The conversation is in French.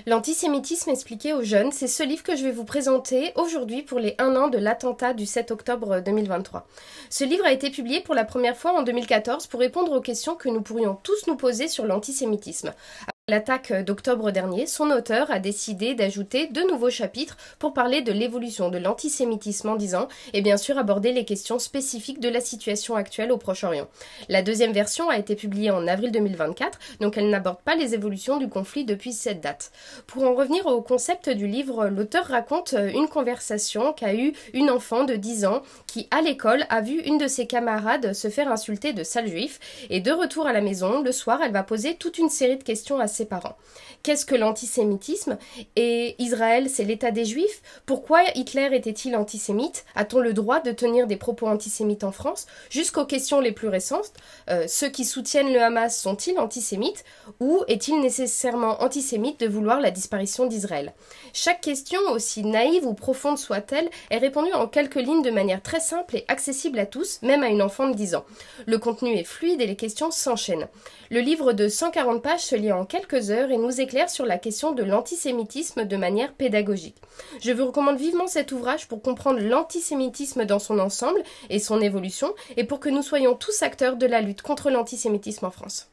L'antisémitisme expliqué aux jeunes, c'est ce livre que je vais vous présenter aujourd'hui pour les 1 an de l'attentat du 7 octobre 2023. Ce livre a été publié pour la première fois en 2014 pour répondre aux questions que nous pourrions tous nous poser sur l'antisémitisme. L'attaque d'octobre dernier, son auteur a décidé d'ajouter 2 nouveaux chapitres pour parler de l'évolution de l'antisémitisme en 10 ans et bien sûr aborder les questions spécifiques de la situation actuelle au Proche-Orient. La deuxième version a été publiée en avril 2024, donc elle n'aborde pas les évolutions du conflit depuis cette date. Pour en revenir au concept du livre, l'auteur raconte une conversation qu'a eue une enfant de 10 ans qui, à l'école, a vu une de ses camarades se faire insulter de sale juif et de retour à la maison, le soir, elle va poser toute une série de questions à ses parents. Qu'est-ce que l'antisémitisme? Et Israël, c'est l'État des Juifs? Pourquoi Hitler était-il antisémite? A-t-on le droit de tenir des propos antisémites en France? Jusqu'aux questions les plus récentes, ceux qui soutiennent le Hamas sont-ils antisémites? Ou est-il nécessairement antisémite de vouloir la disparition d'Israël? Chaque question, aussi naïve ou profonde soit-elle, est répondue en quelques lignes de manière très simple et accessible à tous, même à une enfant de 10 ans. Le contenu est fluide et les questions s'enchaînent. Le livre de 140 pages se lit en quelques heures et nous éclaire sur la question de l'antisémitisme de manière pédagogique. Je vous recommande vivement cet ouvrage pour comprendre l'antisémitisme dans son ensemble et son évolution, et pour que nous soyons tous acteurs de la lutte contre l'antisémitisme en France.